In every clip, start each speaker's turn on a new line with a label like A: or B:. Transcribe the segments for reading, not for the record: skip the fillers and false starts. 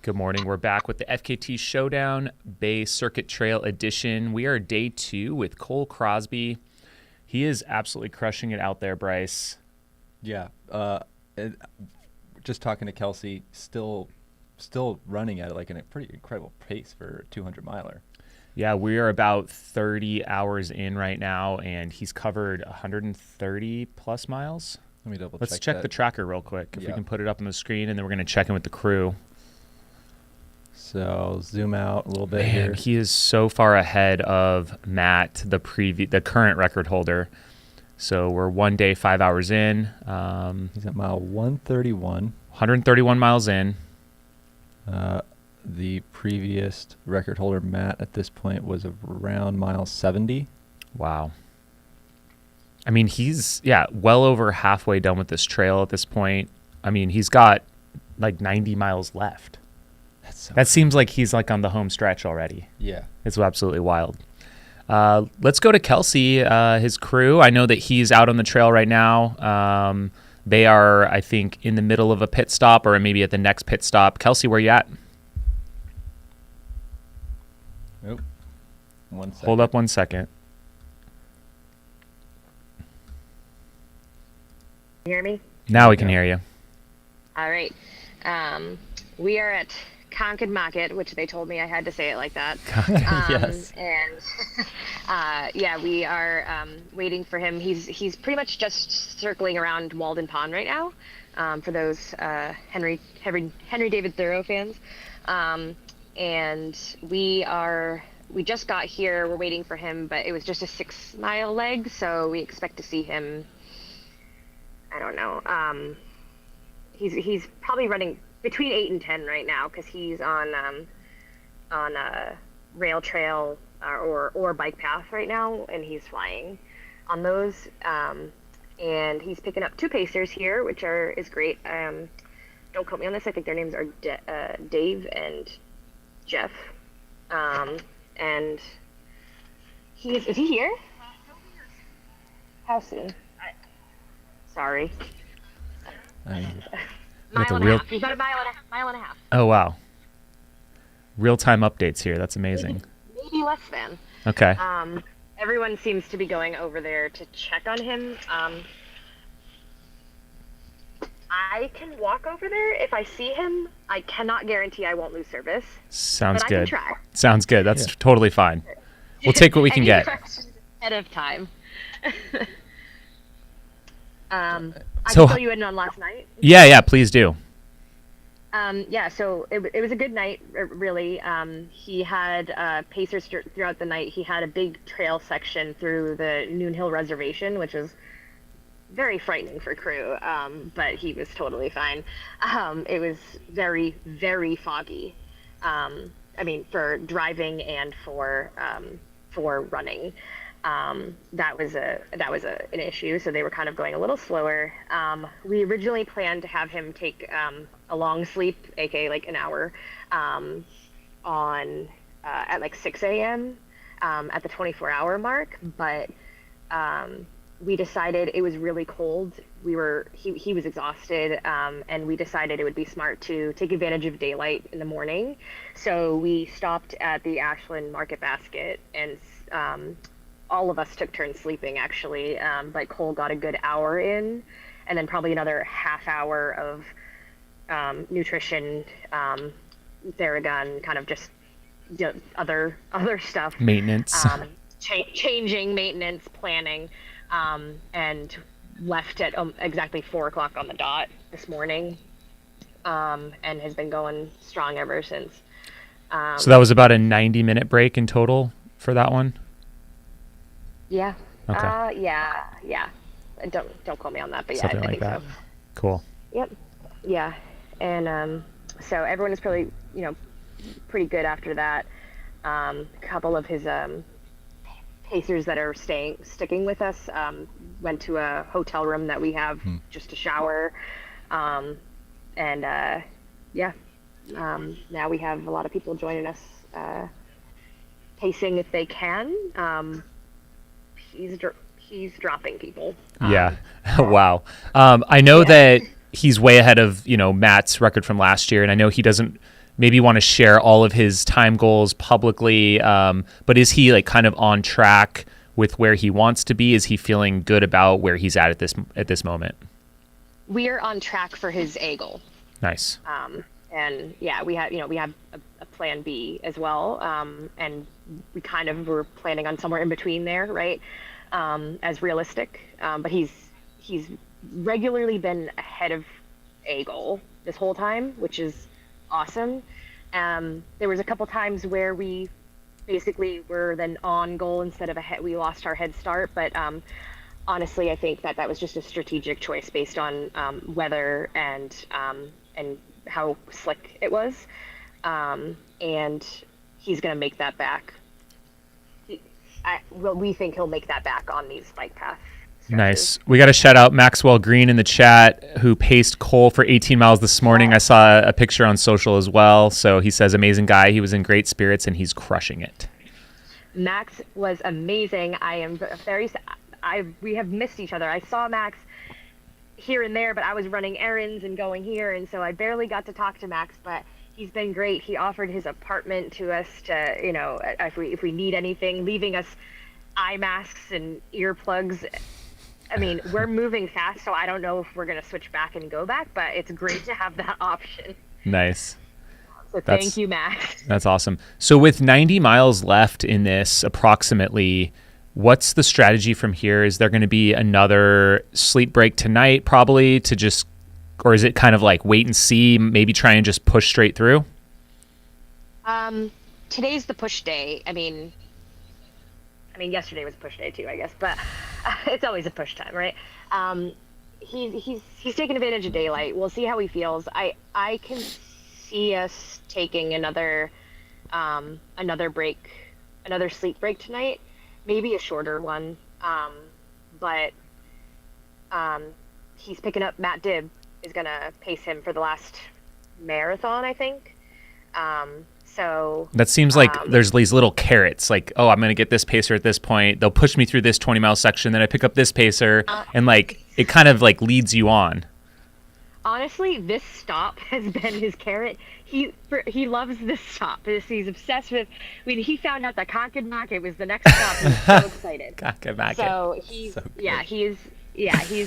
A: Good morning. We're back with the FKT Showdown Bay Circuit Trail Edition. We are day 2 with Cole Crosby. He is absolutely crushing it out there, Bryce.
B: Yeah. Just talking to Kelsey, still running at like a pretty incredible pace for a 200-miler.
A: Yeah, we are about 30 hours in right now, and he's covered 130 plus miles.
B: Let me double check.
A: Let's check the tracker real quick, if we can put it up on the screen, and then we're going to check in with the crew.
B: So zoom out a little bit
A: Man,
B: here.
A: he is so far ahead of Matt, the current record holder. So we're 1 day, 5 hours in.
B: He's at mile 131.
A: 131 miles in.
B: The previous record holder, Matt, at this point was around mile 70.
A: Wow. I mean, he's, well over halfway done with this trail at this point. I mean, he's got like 90 miles left. That seems like he's like on the home stretch already.
B: Yeah.
A: It's absolutely wild. Let's go to Kelsey, his crew. I know that he's out on the trail right now. They are, I think, in the middle of a pit stop or maybe at the next pit stop. Kelsey, where you at?
B: Nope. 1 second.
A: Hold up 1 second.
C: You hear me?
A: Now we can hear you.
C: All right. We are at Concord Market, which they told me I had to say it like that.
B: Yes.
C: And we are waiting for him. He's pretty much just circling around Walden Pond right now. For those Henry David Thoreau fans. And we just got here. We're waiting for him, but it was just a 6-mile leg, so we expect to see him. I don't know. He's probably running between 8 and 10 right now because he's on a rail trail or bike path right now, and he's flying on those. And he's picking up 2 pacers here, which is great. Don't quote me on this. I think their names are Dave and Jeff. And is he here? How soon? Sorry. Mile and a half. He's about a mile and a half.
A: Oh, wow. Real-time updates here. That's amazing.
C: Maybe less than.
A: Okay.
C: Everyone seems to be going over there to check on him. I can walk over there if I see him. I cannot guarantee I won't lose service.
A: Sounds
C: but
A: good.
C: I can try.
A: Sounds good. That's totally fine. We'll take what we can get.
C: Ahead of time. I
A: So-
C: can fill you in on last night.
A: Yeah, please do.
C: So it was a good night, really. He had pacers throughout the night. He had a big trail section through the Noon Hill Reservation, which was very frightening for crew, but he was totally fine. It was very, very foggy. For driving and for running. That was an issue, so they were kind of going a little slower. We originally planned to have him take a long sleep, aka like an hour, at like 6 a.m. At the 24-hour mark, but we decided it was really cold. He was exhausted, and we decided it would be smart to take advantage of daylight in the morning. So we stopped at the Ashland Market Basket, and all of us took turns sleeping, actually. But Cole got a good hour in, and then probably another half hour of nutrition, Theragun, kind of just other stuff.
A: Maintenance.
C: Changing, maintenance, planning, and left at exactly 4 o'clock on the dot this morning, and has been going strong ever since.
A: So that was about a 90-minute break in total for that one?
C: Yeah.
A: Okay.
C: Yeah. Don't quote me on that, but yeah,
A: Something
C: I
A: like
C: think
A: that.
C: so.
A: Cool.
C: Yep. Yeah. And so everyone is probably, pretty good after that. A couple of his pacers that are sticking with us went to a hotel room that we have just to shower. Now we have a lot of people joining us pacing if they can. He's dropping people.
A: Yeah. Wow. I know that he's way ahead of, Matt's record from last year, and I know he doesn't maybe want to share all of his time goals publicly. But is he like kind of on track with where he wants to be? Is he feeling good about where he's at this moment?
C: We are on track for his A goal.
A: Nice.
C: And yeah, we have a plan B as well. And we kind of were planning on somewhere in between there, right? As realistic. But he's regularly been ahead of A goal this whole time, which is awesome. There was a couple times where we basically were then on goal instead of ahead. We lost our head start, but honestly, I think that was just a strategic choice based on weather and how slick it was. And he's going to make that back. We think he'll make that back on these bike paths.
A: Nice. We got to shout out Maxwell Green in the chat, who paced Cole for 18 miles this morning. I saw a picture on social as well. So he says, amazing guy. He was in great spirits and he's crushing it.
C: Max was amazing. I am very. We have missed each other. I saw Max here and there, but I was running errands and going here, and so I barely got to talk to Max. But he's been great. He offered his apartment to us to, if we need anything, leaving us eye masks and earplugs. I mean, we're moving fast, so I don't know if we're going to switch back and go back, but it's great to have that option.
A: Nice.
C: So thank you, Max.
A: That's awesome. So with 90 miles left in this approximately, what's the strategy from here? Is there going to be another sleep break tonight probably or is it kind of like wait and see, maybe try and just push straight through?
C: Today's the push day. I mean, yesterday was push day too, I guess, but it's always a push time, right? He's taking advantage of daylight. We'll see how he feels. I can see us taking another break, another sleep break tonight, maybe a shorter one. But he's picking up Matt Dibb is gonna pace him for the last marathon, I think. So
A: that seems like there's these little carrots, like, oh, I'm going to get this pacer at this point. They'll push me through this 20-mile section. Then I pick up this pacer, and like it kind of like leads you on.
C: Honestly, this stop has been his carrot. He loves this stop. He's obsessed with. I mean, he found out that Concord was the next stop. He was so excited.
A: Concord.
C: So he's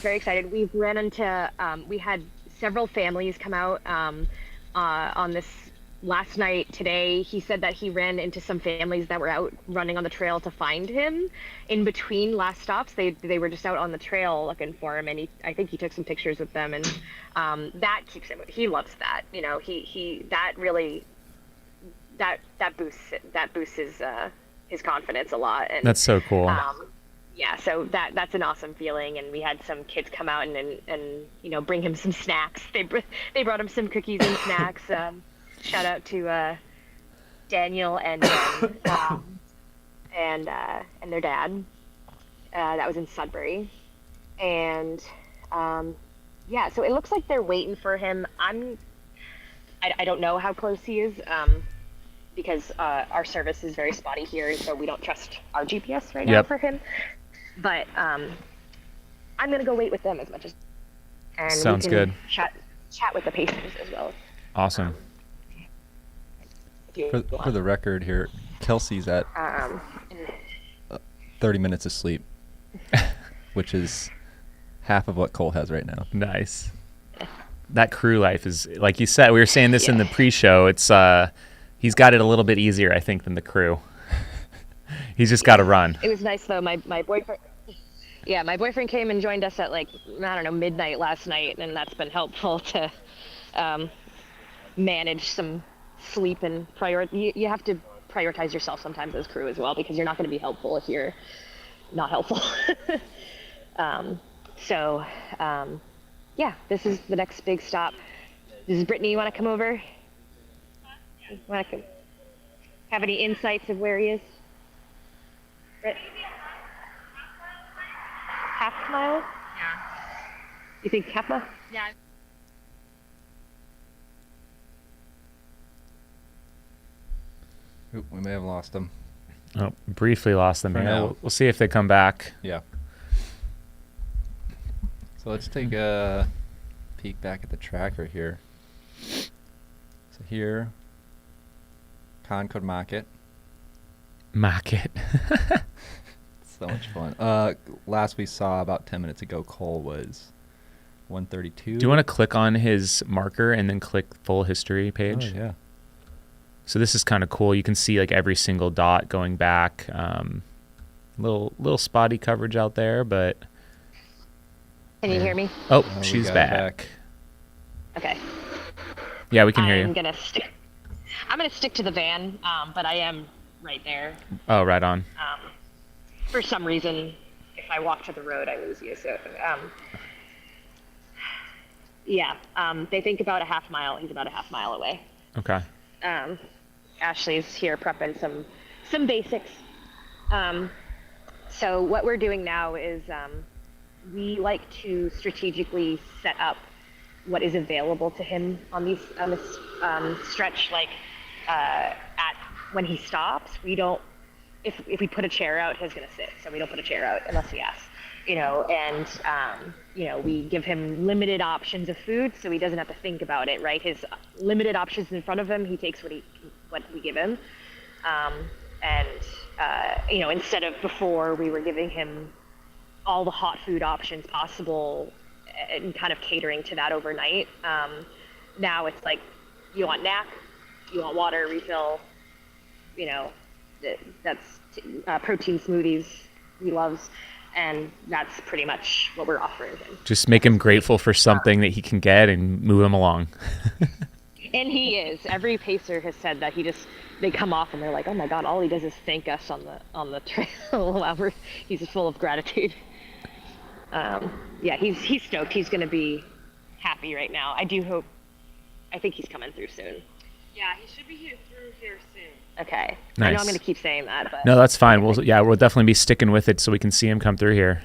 C: very excited. We've ran into we had several families come out on this. Last night, today, he said that he ran into some families that were out running on the trail to find him. In between last stops, they were just out on the trail looking for him, and I think he took some pictures with them, and that keeps him. He loves that, that boosts his confidence a lot. And
A: that's so cool.
C: So that's an awesome feeling, and we had some kids come out and bring him some snacks. They brought him some cookies and snacks. Shout out to Daniel and and their dad. That was in Sudbury, and so it looks like they're waiting for him. I don't know how close he is because our service is very spotty here, so we don't trust our GPS right now for him. But I'm gonna go wait with them as much as. And
A: sounds
C: we can
A: good.
C: Chat with the Pacers as well.
A: Awesome.
B: For the record here, Kelsey's at 30 minutes of sleep, which is half of what Cole has right now.
A: Nice. That crew life is, like you said, we were saying this in the pre-show, it's he's got it a little bit easier, I think, than the crew. He's just got to run.
C: It was nice, though. My boyfriend... Yeah, my boyfriend came and joined us at, midnight last night, and that's been helpful to manage some sleep and you have to prioritize yourself sometimes as crew as well, because you're not going to be helpful if you're not helpful. This is the next big stop. This is Brittany. You want to come over? You want to have any insights of where he is? Britt? Half mile?
D: Yeah.
C: You think half mile?
D: Yeah.
B: Oop, we may have lost them.
A: Oh, briefly lost them
B: For
A: here.
B: now.
A: We'll see if they come back.
B: Yeah. So let's take a peek back at the tracker here. So here Concord Market.
A: Market.
B: So much fun. Last we saw about 10 minutes ago, Cole was 132.
A: Do you want to click on his marker and then click full history page?
B: Oh, yeah.
A: So this is kind of cool. You can see like every single dot going back. Little spotty coverage out there, but.
C: Can you hear me?
A: Oh, she's back.
C: Okay.
A: Yeah, we can hear you.
C: I'm gonna stick to the van, but I am right there.
A: Oh, right on.
C: For some reason, if I walk to the road, I lose you. So, yeah. They think about a half mile. He's about a half mile away.
A: Okay.
C: Ashley's here prepping some basics. So what we're doing now is we like to strategically set up what is available to him on this stretch. Like when he stops, we don't. If we put a chair out, he's gonna sit. So we don't put a chair out unless he asks. And we give him limited options of food, so he doesn't have to think about it. Right, his limited options in front of him, he takes what we give him. Instead of before, we were giving him all the hot food options possible and kind of catering to that overnight. Now it's like, you want nap, you want water refill, that's protein smoothies he loves, and that's pretty much what we're offering him.
A: Just make him grateful for something that he can get and move him along.
C: And he is. Every pacer has said that they come off and they're like, oh my God, all he does is thank us on the trail while he's full of gratitude. Yeah, he's stoked. He's going to be happy right now. I think he's coming through soon.
D: Yeah, he should be through here soon.
C: Okay.
A: Nice.
C: I know I'm going to keep saying that, but
A: no, that's fine. We'll definitely be sticking with it so we can see him come through here.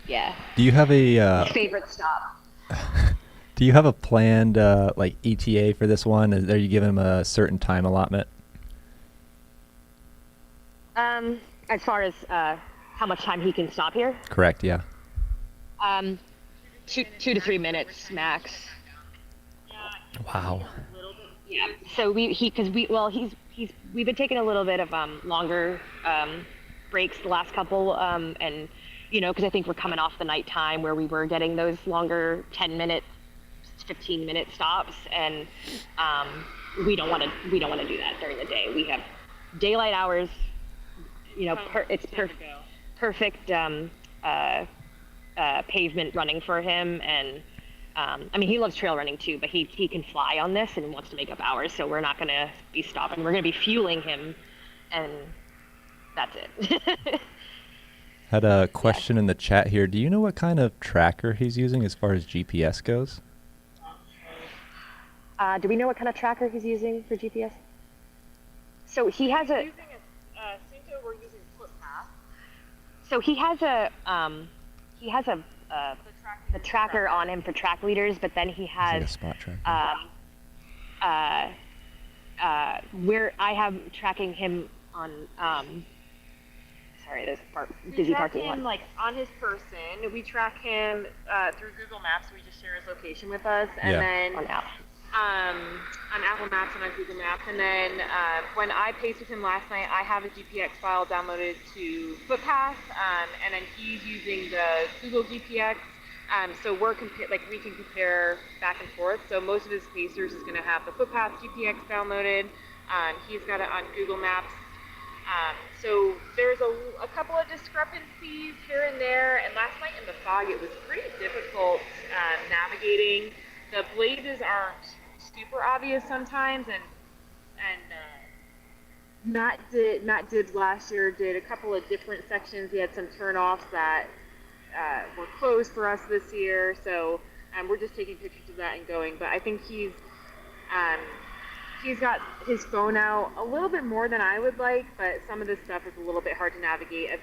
C: Yeah.
B: Do you have a
C: favorite stop?
B: Do you have a planned ETA for this one? Are you giving him a certain time allotment?
C: As far as how much time he can stop here?
B: Correct. Yeah.
C: 2 to 3 minutes max.
A: Wow.
C: Yeah. So we've been taking a little bit of longer breaks the last couple, and because I think we're coming off the nighttime where we were getting those longer 10-minute, 15-minute stops, and we don't want to do that during the day. We have daylight hours. It's perfect pavement running for him, and he loves trail running too, but he can fly on this and wants to make up hours, so we're not going to be stopping. We're going to be fueling him, and that's it.
B: Had a question in the chat here. Do you know what kind of tracker he's using as far as GPS goes?
C: Do we know what kind of tracker he's using for GPS? So he has a.
D: We're using footpath.
C: So he has the tracker on him for track leaders, but then he has
B: a spot tracker.
C: where I have tracking him on. Sorry, there's busy parking lot.
D: We track him on his person. We track him through Google Maps. We just share his location with us, and then
C: on
D: Apple Maps and on Google Maps. And then when I paced with him last night, I have a GPX file downloaded to Footpath, and then he's using the Google GPX. So we can compare back and forth. So most of his pacers is going to have the Footpath GPX downloaded. He's got it on Google Maps. So there's a couple of discrepancies here and there. And last night in the fog, it was pretty difficult navigating. The blazes aren't super obvious sometimes, and Matt did last year did a couple of different sections. He had some turnoffs that were closed for us this year, so we're just taking pictures of that and going. But I think he's got his phone out a little bit more than I would like, but some of this stuff is a little bit hard to navigate,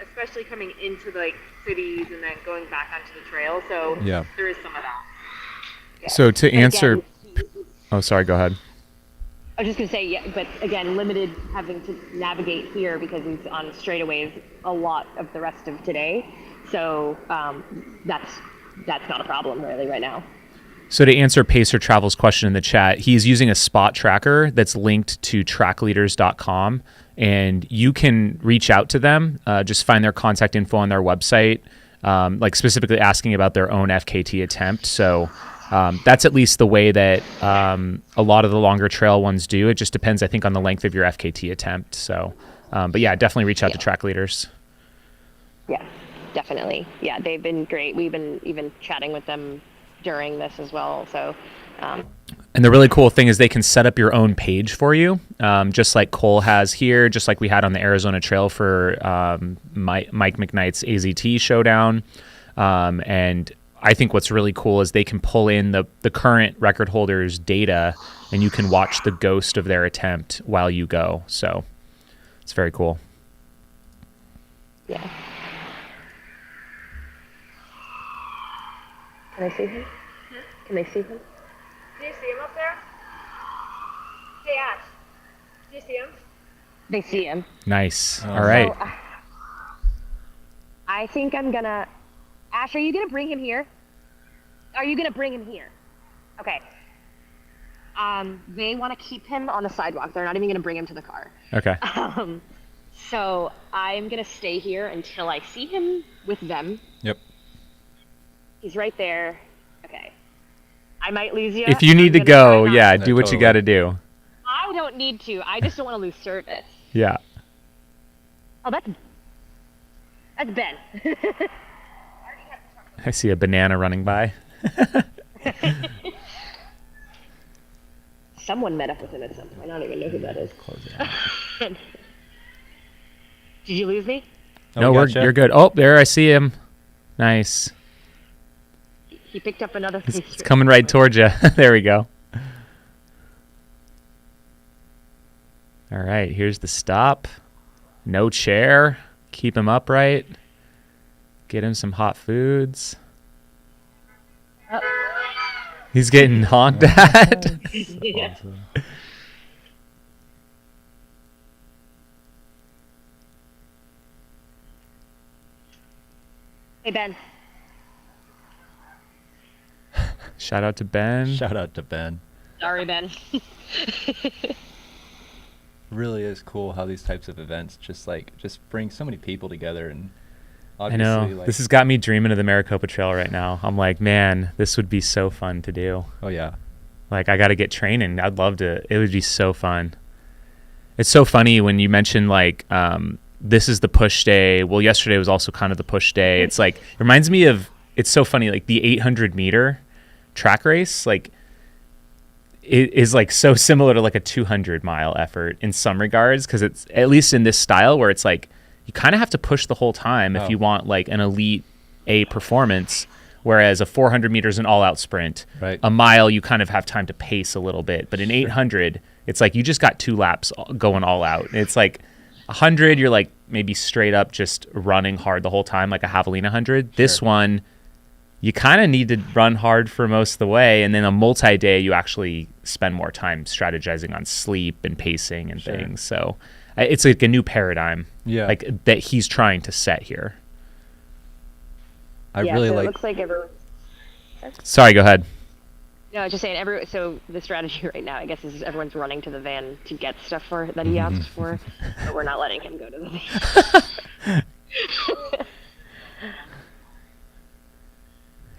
D: especially coming into cities and then going back onto the trail. So there is some of that. Yeah.
A: So to answer,
C: again,
A: oh, sorry, go ahead.
C: I was just going to say, yeah, but again, limited having to navigate here because he's on straightaways a lot of the rest of today. So that's not a problem really right now.
A: So to answer Pacer Travel's question in the chat, he's using a spot tracker that's linked to trackleaders.com, and you can reach out to them, just find their contact info on their website, like specifically asking about their own FKT attempt. So that's at least the way that a lot of the longer trail ones do. It just depends, I think, on the length of your FKT attempt. So, but yeah, definitely reach out to Track Leaders.
C: Yeah, definitely. Yeah, they've been great. We've been even chatting with them during this as well. So,
A: and the really cool thing is they can set up your own page for you, just like Cole has here, just like we had on the Arizona Trail for Mike McKnight's AZT Showdown. And I think what's really cool is they can pull in the current record holders' data, and you can watch the ghost of their attempt while you go. So it's very cool.
C: Yeah. Can I see him? Can they see him?
D: Do you see him up there? Hey, Ash. Do you see him?
C: They see him.
A: Nice. All right.
C: So, I think I'm gonna... Ash, are you gonna bring him here? Are you gonna bring him here? Okay. They want to keep him on the sidewalk. They're not even gonna bring him to the car.
A: Okay.
C: So I'm gonna stay here until I see him with them.
B: Yep.
C: He's right there. Okay. I might lose you.
A: If you need to go, yeah, do what you
B: totally.
A: got to do.
C: I don't need to. I just don't want to lose service.
A: Yeah.
C: Oh, that's Ben.
A: I see a banana running by.
C: Someone met up with him at some point. I don't even know who that is. Did you lose me?
A: No,
B: we gotcha.
A: you're good. Oh, there I see him. Nice.
C: He picked up another
A: It's
C: piece.
A: coming right towards you. There we go. All right, here's the stop. No chair. Keep him upright. Get him some hot foods. He's getting honked at.
C: Yeah. Hey, Ben.
A: Shout out to Ben.
B: Shout out to Ben.
C: Sorry, Ben.
B: Really is cool how these types of events just bring so many people together, and
A: I
B: obviously
A: know. This has got me dreaming of the Maricopa Trail right now. I'm like, man, this would be so fun to do.
B: Oh yeah.
A: Like, I got to get training. I'd love to. It would be so fun. It's so funny when you mention, like, this is the push day. Well, yesterday was also kind of the push day. It's like, it reminds me of, it's so funny, like the 800 meter track race, like, it is like so similar to like a 200 mile effort in some regards, because it's, at least in this style, where it's like, you kind of have to push the whole time if you want like an elite A performance. Whereas a 400 meters an all-out sprint,
B: Right.
A: A mile you kind of have time to pace a little bit, but in 800, it's like you just got 2 laps going all out. It's like 100, you're like maybe straight up just running hard the whole time, like a Javelina 100. This one, you kind of need to run hard for most of the way, and then a multi-day, you actually spend more time strategizing on sleep and pacing and things. So it's like a new paradigm, like that he's trying to set here.
B: I really
C: so
B: like.
C: It looks like everyone.
A: Sorry, go ahead.
C: No, I was just saying. So the strategy right now, I guess, is everyone's running to the van to get stuff that he asked for, but we're not letting him go to the van.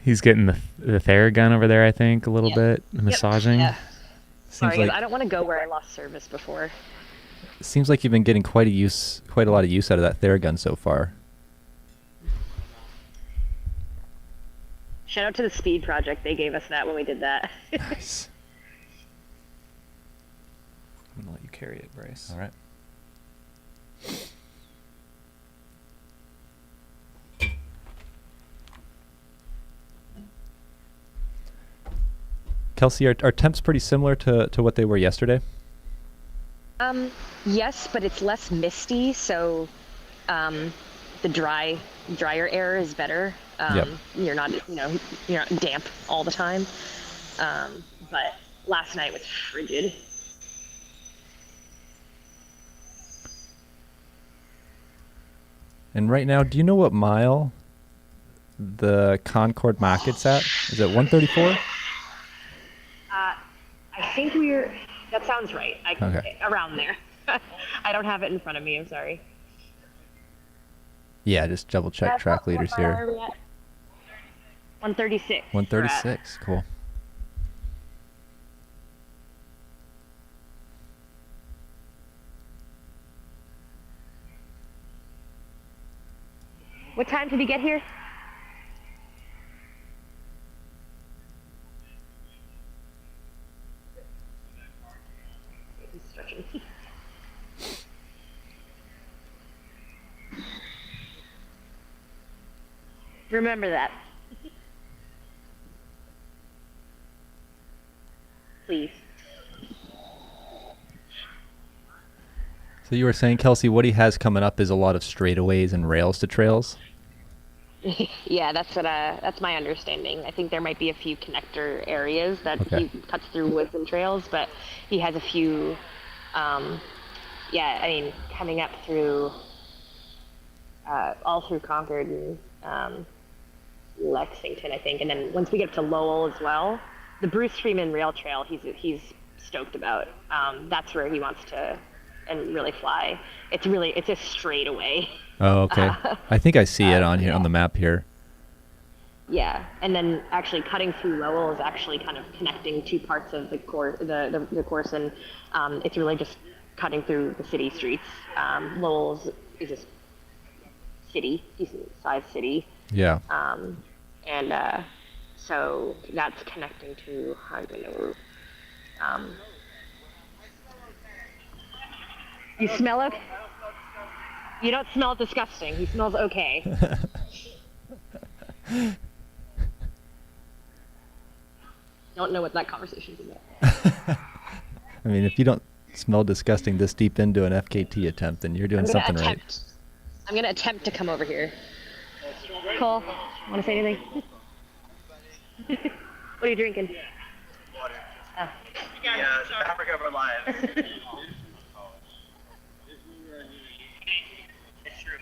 A: He's getting the Theragun over there, I think, a little bit, massaging.
C: Yeah. Sorry,
B: like,
C: I don't want to go where I lost service before.
B: seems like you've been getting quite a lot of use out of that Theragun so far.
C: Shout out to the Speed Project. They gave us that when we did that.
B: Nice.
A: I'm gonna let you carry it, Bryce.
B: All right. Kelsey, are temps pretty similar to what they were yesterday?
C: Yes, but it's less misty, so the drier air is better. You're not damp all the time. But last night was frigid.
B: And right now, do you know what mile the Concord Mac it's at? Is it 134?
C: I think that sounds right.
B: Okay.
C: Around there. I don't have it in front of me. I'm sorry.
B: Yeah, just double check track leaders
C: Where
B: here.
C: are we at? 136.
B: 136. Cool.
C: What time did he get here? He's stretching. Remember that. Please.
B: So you were saying, Kelsey, what he has coming up is a lot of straightaways and rails to trails?
C: Yeah, that's my understanding. I think there might be a few connector areas that
B: Okay.
C: he cuts through woods and trails, but he has a few. Yeah, I mean, coming up through all through Concord and Lexington, I think, and then once we get up to Lowell as well, the Bruce Freeman Rail Trail, he's stoked about. That's where he wants to and really fly. It's a straightaway.
B: Oh, okay. I think I see it on here on the map here.
C: Yeah, and then actually cutting through Lowell is actually kind of connecting two parts of the course, the course, and it's really just cutting through the city streets. Lowell is a city, decent sized city,
B: Yeah.
C: and so that's connecting to You smell okay? You don't smell disgusting. He smells okay. Don't know what that conversation's about.
B: I mean, if you don't smell disgusting this deep into an FKT attempt, then you're doing something right.
C: I'm gonna attempt to come over here. Cole, want to say anything? What are you drinking?
E: Water.
C: Oh.
E: Yeah, the fabric of our lives. It's true.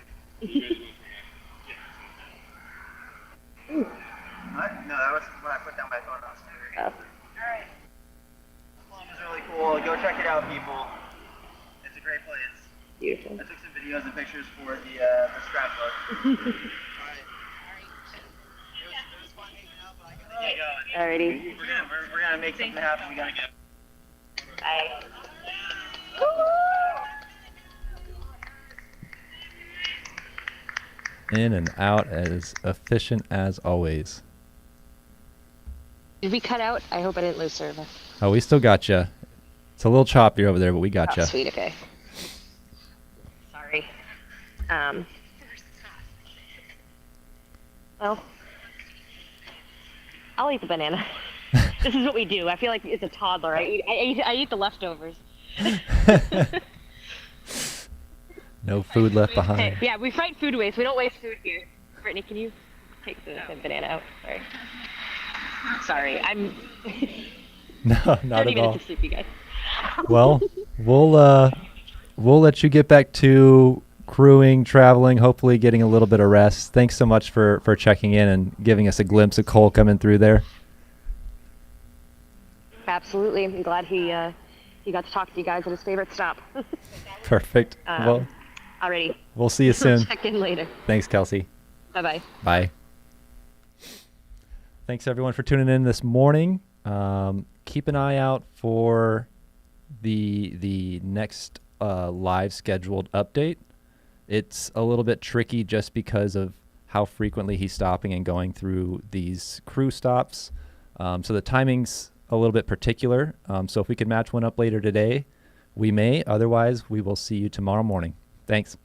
E: What? No, that was when I put down my phone on screen.
C: Oh.
E: Alright. This is really cool. Go check it out, people. It's a great place.
C: Beautiful.
E: I took some videos and pictures for the scrapbook.
C: Alrighty.
E: We're gonna make something happen. We gotta go.
C: Bye.
B: In and out as efficient as always.
C: Did we cut out? I hope I didn't lose service.
B: Oh, we still got you. It's a little choppy over there, but we got
C: Oh,
B: you.
C: sweet. Okay. Sorry. Well, I'll eat the banana. This is what we do. I feel like it's a toddler. I eat the leftovers.
B: No food left behind.
C: Hey, yeah, we fight food waste. We don't waste food here. Brittany, can you take the banana out? Sorry, I'm.
B: No, not
C: 30
B: at
C: minutes
B: all.
C: of sleep, you guys.
B: Well, we'll let you get back to crewing, traveling, hopefully getting a little bit of rest. Thanks so much for checking in and giving us a glimpse of Cole coming through there.
C: Absolutely. I'm glad he got to talk to you guys at his favorite stop.
B: Perfect. Well,
C: Alrighty.
B: we'll see you soon.
C: Check in later.
B: Thanks, Kelsey.
C: Bye-bye.
B: Bye. Thanks, everyone, for tuning in this morning. Keep an eye out for the next live scheduled update. It's a little bit tricky just because of how frequently he's stopping and going through these crew stops. So the timing's a little bit particular. So if we can match one up later today, we may. Otherwise, we will see you tomorrow morning. Thanks.